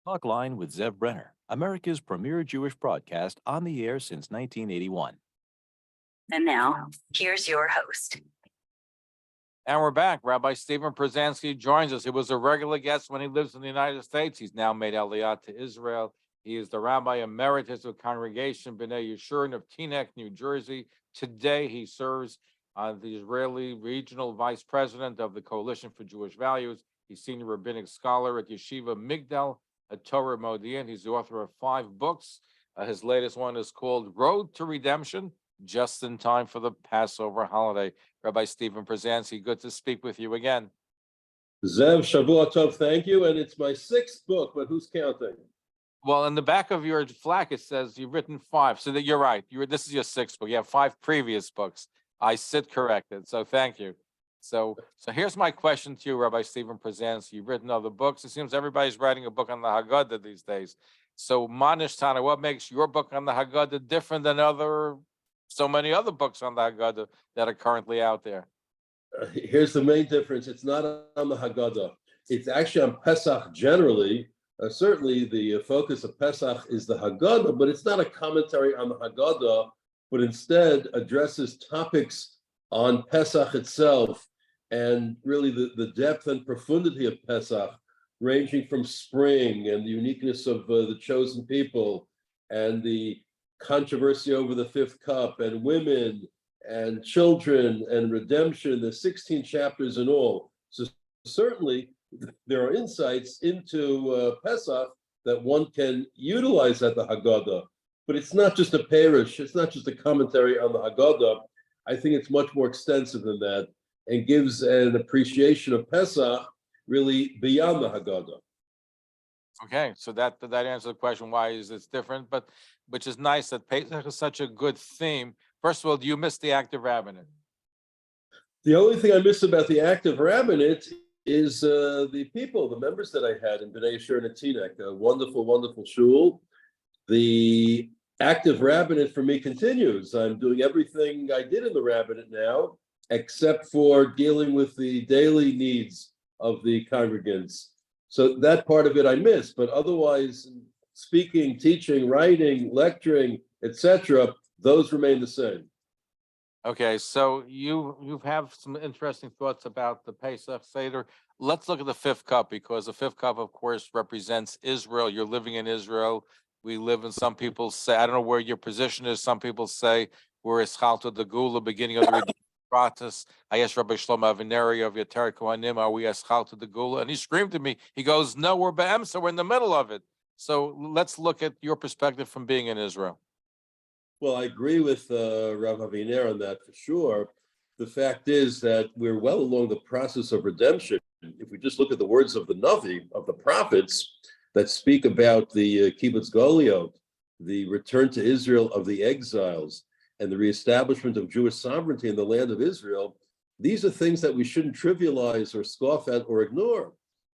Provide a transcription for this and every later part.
Talkline with Zev Brenner, America's premier Jewish broadcast on the air since 1981. And now, here's your host. And we're back. Rabbi Stephen Pruzansky joins us. He was a regular guest when he lives in the United States. He's now made Aliyah to Israel. He is the Rabbi Emeritus of Congregation B'nai Yeshurun of Teaneck, New Jersey. Today, he serves as the Israeli Regional Vice President of the Coalition for Jewish Values. He's Senior Rabbinic Scholar at Yeshiva Migdal, at Torah Modi'in. He's the author of 5 books. His latest one is called Road to Redemption, just in time for the Passover holiday. Rabbi Stephen Pruzansky, good to speak with you again. Zev, Shavua Tov, thank you. And it's my 6th book, but who's counting? Well, in the back of your flack, it says you've written 5. So that you're right. This is your 6th book. You have 5 previous books. I sit corrected. So thank you. So here's my question to you, Rabbi Stephen Pruzansky. You've written other books. It seems everybody's writing a book on the Haggadah these days. So Manish Tana, what makes your book on the Haggadah different than so many other books on the Haggadah that are currently out there? Here's the main difference. It's not on the Haggadah. It's actually on Pesach generally. Certainly the focus of Pesach is the Haggadah, but it's not a commentary on the Haggadah, but instead addresses topics on Pesach itself and really the depth and profundity of Pesach, ranging from spring and the uniqueness of the chosen people and the controversy over the 5th cup and women and children and redemption. There's 16 chapters in all. So certainly there are insights into Pesach that one can utilize at the Haggadah, but it's not just a parish. It's not just a commentary on the Haggadah. I think it's much more extensive than that and gives an appreciation of Pesach really beyond the Haggadah. Okay, so that answers the question, why is this different? But which is nice that Pesach is such a good theme. First of all, do you miss the active rabbinate? The only thing I miss about the active rabbinate is the people, the members that I had in B'nai Yeshurun and Teaneck, a wonderful, wonderful shul. The active rabbinate for me continues. I'm doing everything I did in the rabbinate now, except for dealing with the daily needs of the congregants. So that part of it I miss, but otherwise, speaking, teaching, writing, lecturing, etc., those remain the same. Okay, so you have some interesting thoughts about the Pesach Seder. Let's look at the 5th cup, because the 5th cup, of course, represents Israel. You're living in Israel. We live in, some people say, I don't know where your position is. Some people say we're Eschalta the Gula, beginning of the redemption process. I asked Rabbi Shlomo Avineri of Yater Kohanim, are we Eschalta the Gula? And he screamed at me. He goes, no, we're Be'emsa, we're in the middle of it. So let's look at your perspective from being in Israel. Well, I agree with Rav Aviner on that for sure. The fact is that we're well along the process of redemption. If we just look at the words of the Navi, of the prophets that speak about the Kibbutz Goliot, the return to Israel of the exiles, and the reestablishment of Jewish sovereignty in the land of Israel, these are things that we shouldn't trivialize or scoff at or ignore.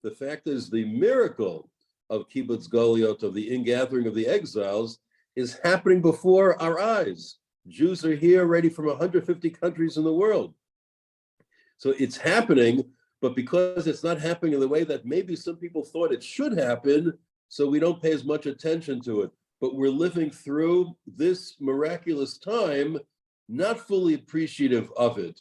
The fact is, the miracle of Kibbutz Goliot, of the ingathering of the exiles, is happening before our eyes. Jews are here already from 150 countries in the world. So it's happening, but because it's not happening in the way that maybe some people thought it should happen, so we don't pay as much attention to it. But we're living through this miraculous time, not fully appreciative of it.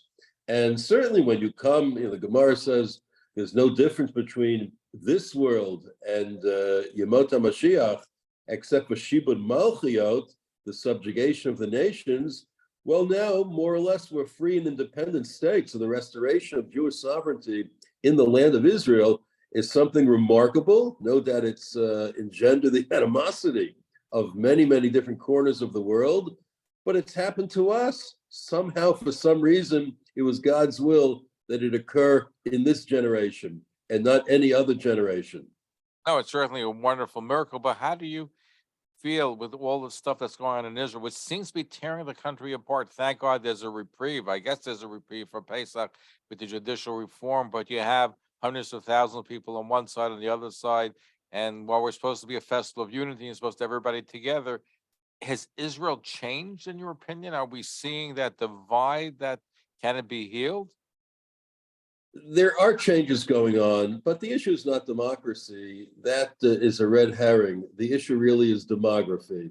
And certainly when you come, the Gemara says there's no difference between this world and Yemot HaMashiach, except for Shibud Malchiot, the subjugation of the nations. Well, now, more or less, we're free and independent states, so the restoration of Jewish sovereignty in the land of Israel is something remarkable. No doubt it's engendered the animosity of many, many different corners of the world, but it's happened to us. Somehow, for some reason, it was God's will that it occur in this generation and not any other generation. No, it's certainly a wonderful miracle, but how do you feel with all the stuff that's going on in Israel, which seems to be tearing the country apart? Thank God there's a reprieve. I guess there's a reprieve for Pesach with the judicial reform, but you have hundreds of thousands of people on one side and the other side. And while we're supposed to be a festival of unity and supposed to have everybody together, has Israel changed, in your opinion? Are we seeing that divide, that can it be healed? There are changes going on, but the issue is not democracy. That is a red herring. The issue really is demography.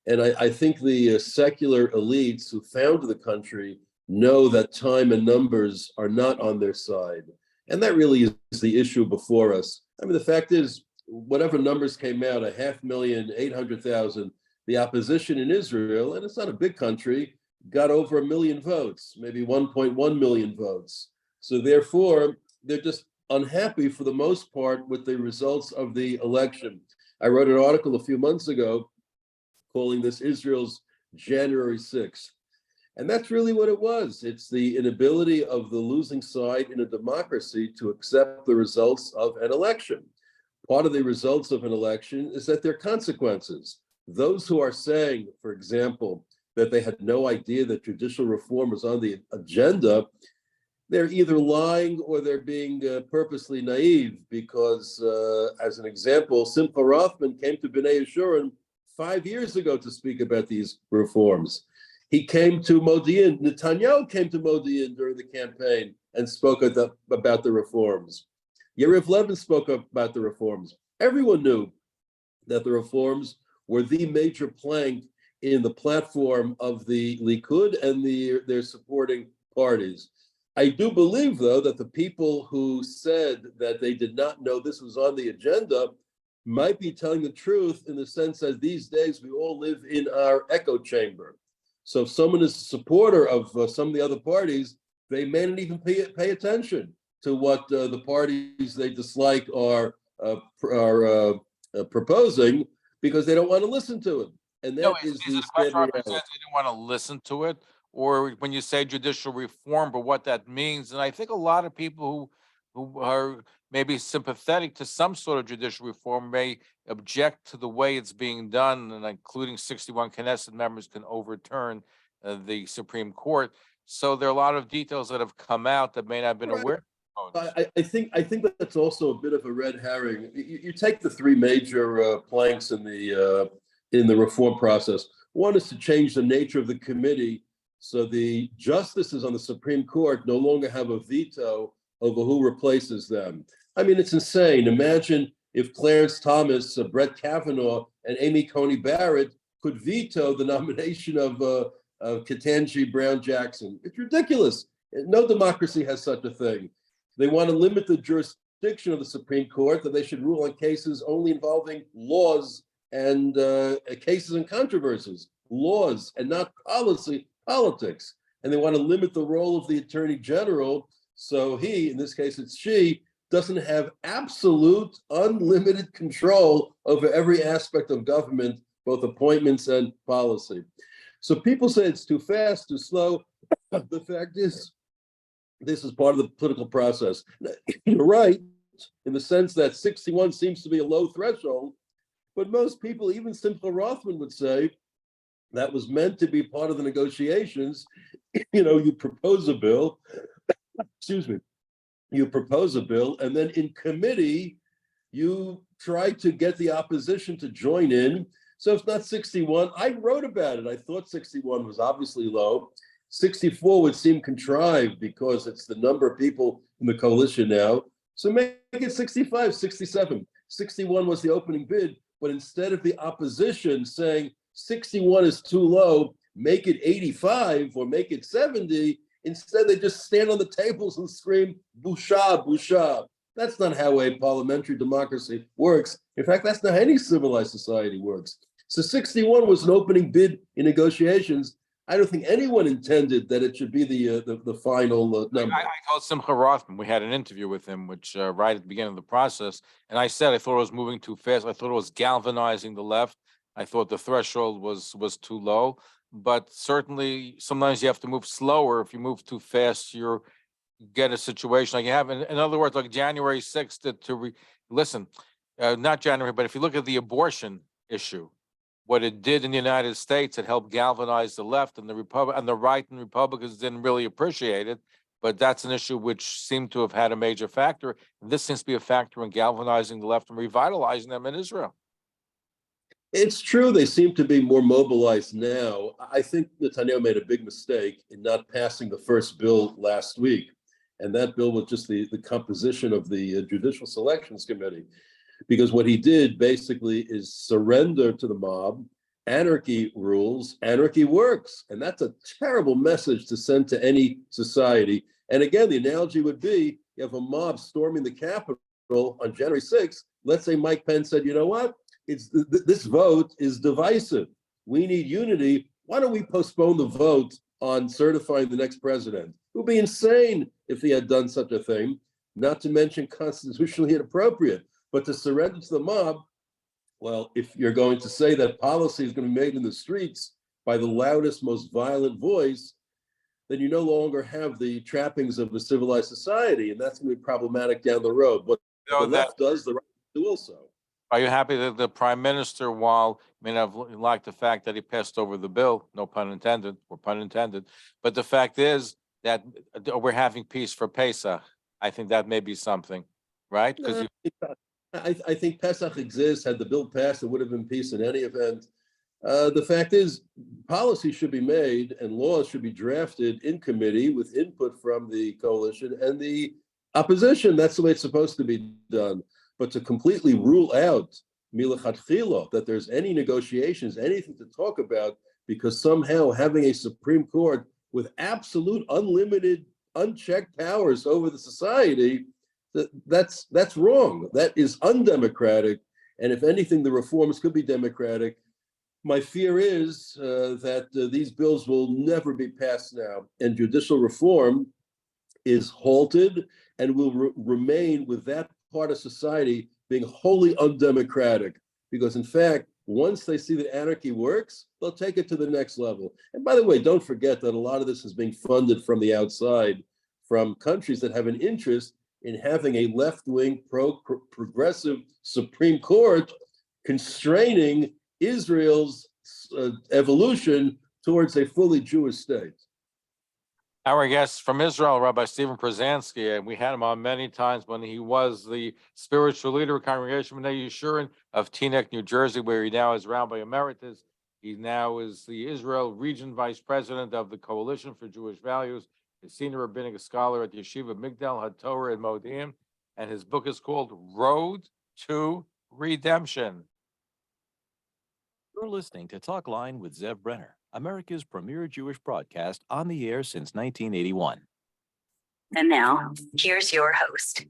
And I think the secular elites who founded the country know that time and numbers are not on their side. And that really is the issue before us. I mean, the fact is, whatever numbers came out, 500,000, 800,000, the opposition in Israel, and it's not a big country, got over 1 million votes, maybe 1.1 million votes. So therefore, they're just unhappy for the most part with the results of the election. I wrote an article a few months ago calling this Israel's January 6th. And that's really what it was. It's the inability of the losing side in a democracy to accept the results of an election. Part of the results of an election is that there are consequences. Those who are saying, for example, that they had no idea that judicial reform was on the agenda, they're either lying or they're being purposely naive because, as an example, Simcha Rothman came to B'nai Yeshurun 5 years ago to speak about these reforms. He came to Modi'in, Netanyahu came to Modi'in during the campaign and spoke about the reforms. Yariv Levin spoke about the reforms. Everyone knew that the reforms were the major plank in the platform of the Likud and their supporting parties. I do believe, though, that the people who said that they did not know this was on the agenda might be telling the truth in the sense that these days we all live in our echo chamber. So if someone is a supporter of some of the other parties, they may not even pay attention to what the parties they dislike are proposing because they don't want to listen to it. And that is the question represents they didn't want to listen to it, or when you say judicial reform, but what that means. And I think a lot of people who are maybe sympathetic to some sort of judicial reform may object to the way it's being done, and including 61 Knesset members can overturn the Supreme Court. So there are a lot of details that have come out that may not have been aware. I think that's also a bit of a red herring. You take the three major planks in the reform process. One is to change the nature of the committee so the justices on the Supreme Court no longer have a veto over who replaces them. I mean, it's insane. Imagine if Clarence Thomas, Brett Kavanaugh, and Amy Coney Barrett could veto the nomination of Ketanji Brown Jackson. It's ridiculous. No democracy has such a thing. They want to limit the jurisdiction of the Supreme Court, that they should rule on cases only involving laws and cases and controversies, laws and not politics. And they want to limit the role of the Attorney General. So he, in this case, it's she, doesn't have absolute unlimited control over every aspect of government, both appointments and policy. So people say it's too fast, too slow. The fact is, this is part of the political process. You're right, in the sense that 61 seems to be a low threshold, but most people, even Simcha Rothman, would say that was meant to be part of the negotiations. You propose a bill, you propose a bill, and then in committee, you try to get the opposition to join in. So it's not 61. I wrote about it. I thought 61 was obviously low. 64 would seem contrived because it's the number of people in the coalition now. So make it 65, 67. 61 was the opening bid, but instead of the opposition saying 61 is too low, make it 85 or make it 70, instead they just stand on the tables and scream, "Busha, busha." That's not how a parliamentary democracy works. In fact, that's not how any civilized society works. So 61 was an opening bid in negotiations. I don't think anyone intended that it should be the final number. I told Simcha Rothman, we had an interview with him, which right at the beginning of the process, and I said I thought it was moving too fast. I thought it was galvanizing the left. I thought the threshold was too low. But certainly, sometimes you have to move slower. If you move too fast, you get a situation like you have. In other words, like January 6th, not January, but if you look at the abortion issue, what it did in the United States, it helped galvanize the left, and the right and Republicans didn't really appreciate it. But that's an issue which seemed to have had a major factor. This seems to be a factor in galvanizing the left and revitalizing them in Israel. It's true, they seem to be more mobilized now. I think Netanyahu made a big mistake in not passing the first bill last week. And that bill was just the composition of the Judicial Selections Committee. Because what he did basically is surrender to the mob. Anarchy rules, anarchy works. And that's a terrible message to send to any society. And again, the analogy would be, you have a mob storming the Capitol on January 6th. Let's say Mike Pence said, you know what? This vote is divisive. We need unity. Why don't we postpone the vote on certifying the next president? It would be insane if he had done such a thing, not to mention constitutionally inappropriate. But to surrender to the mob, well, if you're going to say that policy is going to be made in the streets by the loudest, most violent voice, then you no longer have the trappings of a civilized society, and that's going to be problematic down the road. But the left does, the right do also. Are you happy that the prime minister, while may not have liked the fact that he passed over the bill, no pun intended, or pun intended, but the fact is that we're having peace for Pesach. I think that may be something, right? Because I think Pesach exists. Had the bill passed, it would have been peace in any event. The fact is, policy should be made and laws should be drafted in committee with input from the coalition and the opposition. That's the way it's supposed to be done. But to completely rule out milachatchila, that there's any negotiations, anything to talk about, because somehow having a Supreme Court with absolute, unlimited, unchecked powers over the society, that's wrong. That is undemocratic. And if anything, the reforms could be democratic. My fear is that these bills will never be passed now, and judicial reform is halted and will remain with that part of society being wholly undemocratic. Because in fact, once they see that anarchy works, they'll take it to the next level. And by the way, don't forget that a lot of this is being funded from the outside, from countries that have an interest in having a left-wing, progressive Supreme Court constraining Israel's evolution towards a fully Jewish state. our guest from Israel, Rabbi Steven Pruzansky, and we had him on many times when he was the spiritual leader of Congregation B'nai Yeshurun of Teaneck, New Jersey, where he now is Rabbi Emeritus. He now is the Israel Region Vice President of the Coalition for Jewish Values, a senior rabbinic scholar at the Yeshiva Migdal HaTorah in Modi'in, and his book is called Road to Redemption. You're listening to Talkline with Zev Brenner, America's premier Jewish broadcast on the air since 1981. And now, here's your host.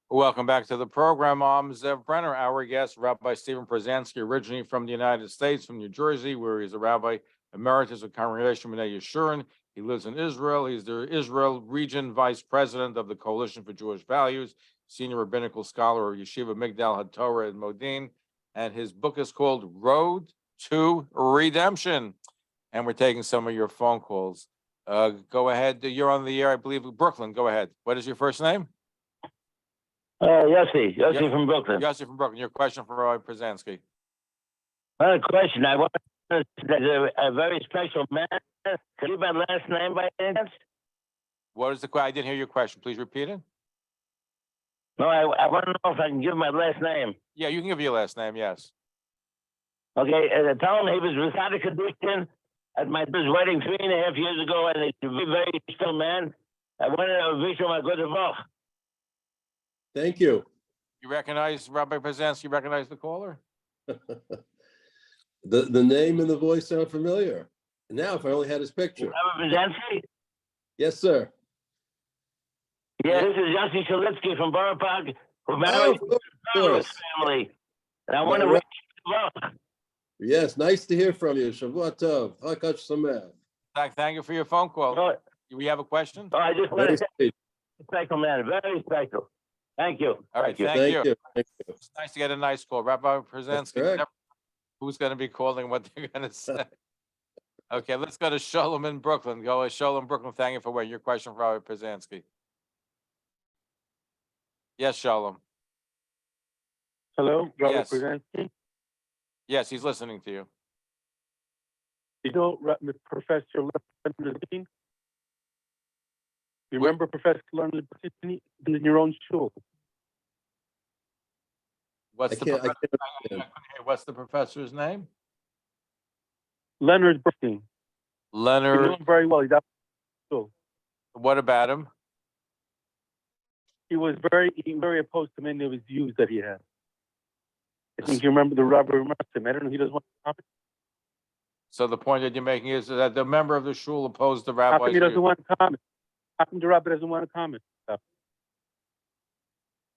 Welcome back to the program. I'm Zev Brenner. Our guest, Rabbi Steven Pruzansky, originally from the United States, from New Jersey, where he's a Rabbi Emeritus of Congregation B'nai Yeshurun. He lives in Israel. He's the Israel Region Vice President of the Coalition for Jewish Values, senior rabbinical scholar of Yeshiva Migdal HaTorah in Modi'in, and his book is called Road to Redemption. And we're taking some of your phone calls. Go ahead. You're on the air, I believe, Brooklyn. Go ahead. What is your first name? Yossi from Brooklyn. Yossi from Brooklyn. Your question for Rabbi Pruzansky. A question. I want to there's a very special man. Can you give my last name by any chance? What is the question? I didn't hear your question. Please repeat it. No, I want to know if I can give my last name. Yeah, you can give your last name, yes. Okay, tell him he was without a conviction at my wedding 3.5 years ago, and he's a very special man. I wanted to wish him a good luck. Thank you. You recognize Rabbi Pruzansky? You recognize the caller? The name and the voice sound familiar. Now, if I only had his picture. Rabbi Pruzansky? Yes, sir. Yeah, this is Yossi Shalitsky from Borough Park, who married his family. And I want to wish you luck. Yes, nice to hear from you. Shavua Tov. Hakadosh Sameach. Thank you for your phone call. Oh, We have a question? I just want to say, Very special man, very special. Thank you. All right, Thank you. thank you. Thank you. It's nice to get a nice call. Rabbi Pruzansky, correct. who's going to be calling, what they're going to say. Okay, let's go to Sholem in Brooklyn. Go to Sholem, Brooklyn. Thank you for waiting. Your question for Rabbi Pruzansky. Yes, Sholem. Hello, Rabbi Yes. Pruzansky. Yes, he's listening to you. You know Professor Leonard? You remember Professor Leonard in your own shul? What's I the can't professor? understand. What's the professor's name? Leonard Bernstein. You know Leonard. him very well. He's up in shul. What about him? He was very opposed to many of his views that he had. I think you remember the Rabbi remarked him. I don't know. He doesn't want to comment. So the point that you're making is that the member of the shul opposed the How rabbi's come he doesn't view. want to comment? How come the Rabbi doesn't want to comment?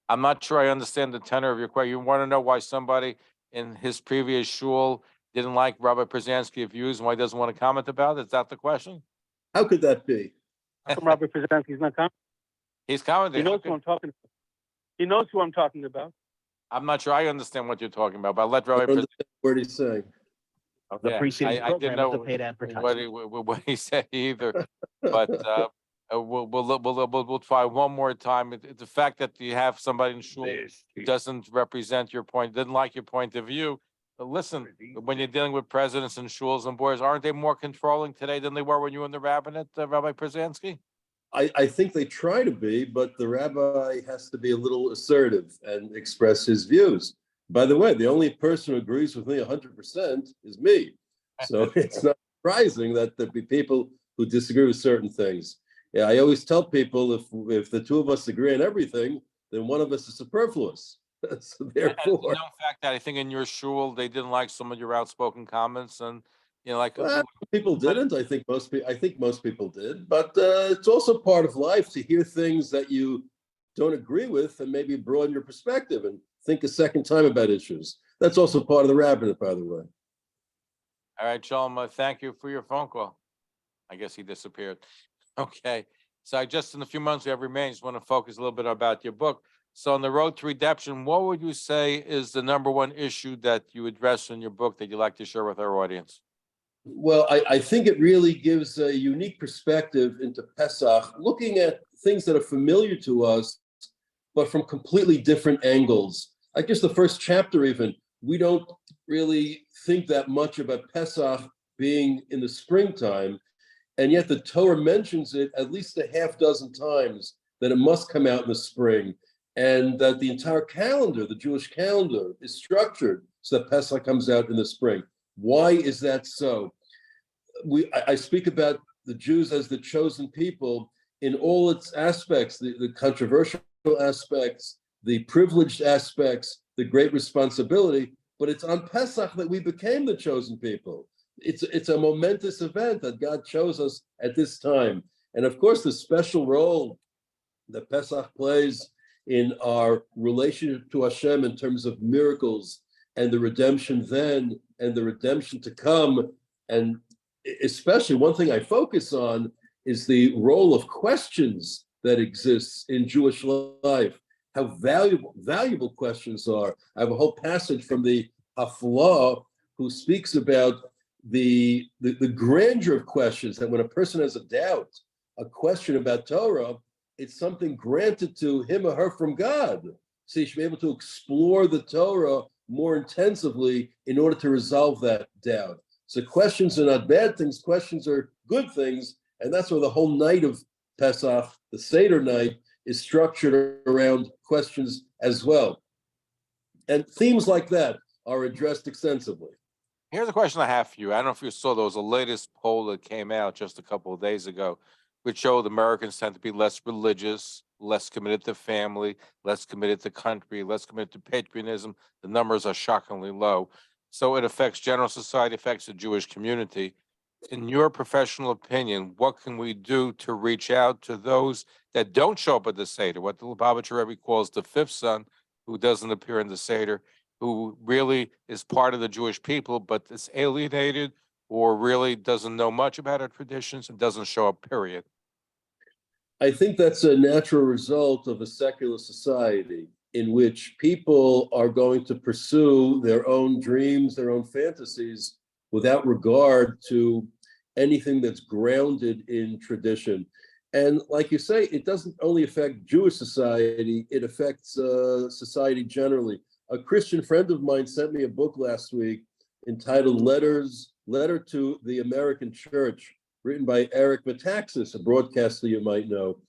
I'm not sure I understand the tenor of your question. You want to know why somebody in his previous shul didn't like Rabbi Pruzansky's views and why he doesn't want to comment about it? Is that the question? How could that be? How come Rabbi Pruzansky's not commenting? He's commenting. He knows who I'm talking about. He knows who I'm talking about. I'm not sure I understand what you're talking about, but I'll let I Rabbi don't understand what he's saying. The Yeah, preceding I didn't program know is a paid advertisement. what he said either, but we'll try one more time. The fact that you have somebody in shul who doesn't represent your point, didn't like your point of view. But listen, when you're dealing with presidents and shuls and boards, aren't they more controlling today than they were when you were in the rabbinate, Rabbi Pruzansky? I think they try to be, but the rabbi has to be a little assertive and express his views. By the way, the only person who agrees with me 100% is me. So it's not surprising that there'd be people who disagree with certain things. Yeah, I always tell people if the two of us agree on everything, then one of us is superfluous. So And the therefore, known fact that I think in your shul they didn't like some of your outspoken comments, and like well, people didn't. I think most people did, but it's also part of life to hear things that you don't agree with and maybe broaden your perspective and think a second time about issues. That's also part of the rabbinate, by the way. all right, Shalom. Thank you for your phone call. I guess he disappeared. Okay. So just in a few months we have remained, just want to focus a little bit about your book. So on the road to redemption, what would you say is the number one issue that you address in your book that you'd like to share with our audience? Well, I think it really gives a unique perspective into Pesach, looking at things that are familiar to us, but from completely different angles. Like just the first chapter even, we don't really think that much about Pesach being in the springtime, and yet the Torah mentions it at least a half dozen times, that it must come out in the spring, and that the entire calendar, the Jewish calendar, is structured so that Pesach comes out in the spring. Why is that so? I speak about the Jews as the chosen people in all its aspects, the controversial aspects, the privileged aspects, the great responsibility, but it's on Pesach that we became the chosen people. It's a momentous event that God chose us at this time. And of course, the special role that Pesach plays in our relationship to Hashem in terms of miracles and the redemption then and the redemption to come. And especially one thing I focus on is the role of questions that exists in Jewish life, how valuable questions are. I have a whole passage from the Haflah who speaks about the grandeur of questions, that when a person has a doubt, a question about Torah, it's something granted to him or her from God. So you should be able to explore the Torah more intensively in order to resolve that doubt. So questions are not bad things, questions are good things, and that's why the whole night of Pesach, the Seder night, is structured around questions as well. And themes like that are addressed extensively. Here's a question I have for you. I don't know if you saw, there was a latest poll that came out just a couple of days ago, which showed Americans tend to be less religious, less committed to family, less committed to country, less committed to patriotism. The numbers are shockingly low. So it affects general society, affects the Jewish community. In your professional opinion, what can we do to reach out to those that don't show up at the Seder, what the Lubavitcher Rebbe calls the fifth son, who doesn't appear in the Seder, who really is part of the Jewish people, but is alienated or really doesn't know much about our traditions and doesn't show up, period? I think that's a natural result of a secular society in which people are going to pursue their own dreams, their own fantasies, without regard to anything that's grounded in tradition. And like you say, it doesn't only affect Jewish society, it affects society generally. A Christian friend of mine sent me a book last week entitled Letter to the American Church, written by Eric Metaxas, a broadcaster you might know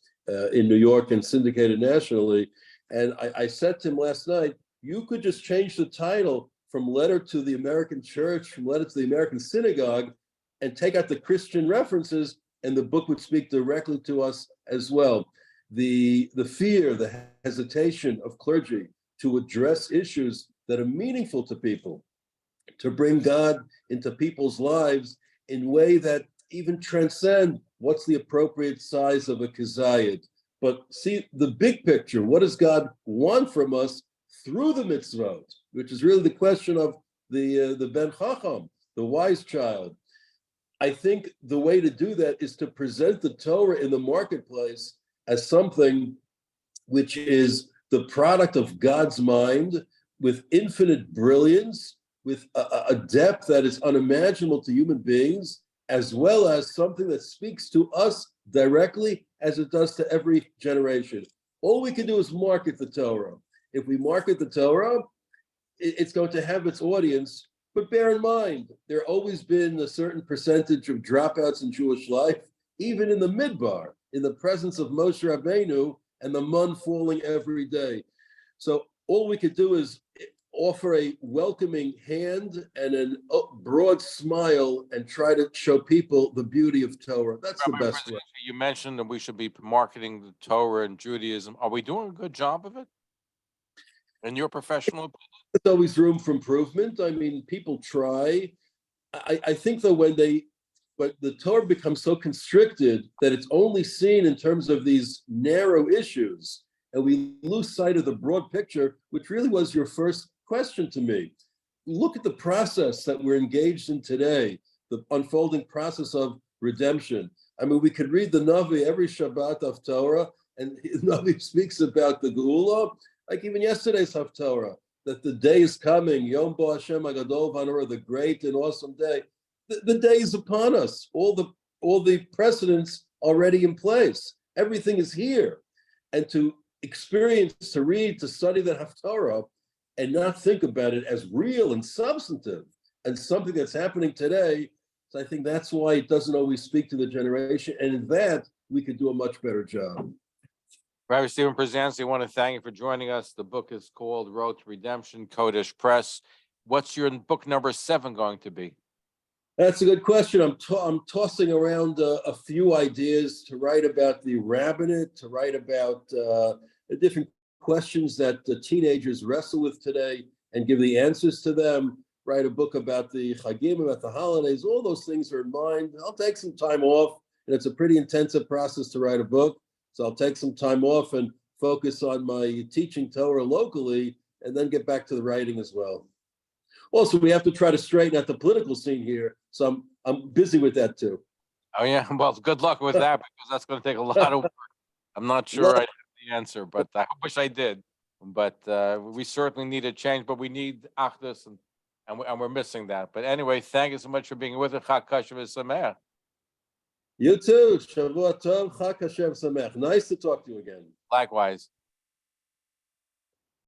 in New York and syndicated nationally. And I said to him last night, you could just change the title from Letter to the American Church, from Letter to the American Synagogue, and take out the Christian references, and the book would speak directly to us as well. The fear, the hesitation of clergy to address issues that are meaningful to people, to bring God into people's lives in a way that even transcend what's the appropriate size of a kazayid. But see the big picture. What does God want from us through the mitzvot, which is really the question of the Ben Chacham, the wise child. I think the way to do that is to present the Torah in the marketplace as something which is the product of God's mind with infinite brilliance, with a depth that is unimaginable to human beings, as well as something that speaks to us directly as it does to every generation. All we can do is market the Torah. If we market the Torah, it's going to have its audience. But bear in mind, there always been a certain percentage of dropouts in Jewish life, even in the Midbar, in the presence of Moshe Rabbeinu and the mun falling every day. So all we could do is offer a welcoming hand and a broad smile and try to show people the beauty of Torah. That's the best way. You mentioned that we should be marketing the Torah and Judaism. Are we doing a good job of it? In your professional opinion? There's always room for improvement. I mean, people try. I think though but the Torah becomes so constricted that it's only seen in terms of these narrow issues, and we lose sight of the broad picture, which really was your first question to me. Look at the process that we're engaged in today, the unfolding process of redemption. I mean, we could read the Navi every Shabbat of Torah, and the Navi speaks about the Geula, like even yesterday's Haftorah, that the day is coming, Yom Bo Hashem Agadol Vanor, the great and awesome day. The day is upon us. All the precedents already in place. Everything is here. And to experience, to read, to study the Haftorah, and not think about it as real and substantive and something that's happening today. So I think that's why it doesn't always speak to the generation. And in that, we could do a much better job. Rabbi Stephen Pruzansky, I want to thank you for joining us. The book is called Road to Redemption, Kodesh Press. What's your book number 7 going to be? That's a good question. I'm tossing around a few ideas to write about the rabbinate, to write about the different questions that the teenagers wrestle with today and give the answers to them, write a book about the Chagim, about the holidays. All those things are in mind. I'll take some time off, and it's a pretty intensive process to write a book. So I'll take some time off and focus on my teaching Torah locally, and then get back to the writing as well. Also, we have to try to straighten out the political scene here. So I'm busy with that too. Oh yeah, well, good luck with that, because that's going to take a lot of work. I'm not sure I have the answer, but I wish I did. But we certainly need a change, but we need achdus, and we're missing that. But anyway, thank you so much for being with us. Chag Kasher v'Sameach. You too. Shavua Tov, Chag Hashem Sameach. Nice to talk to you again. Likewise.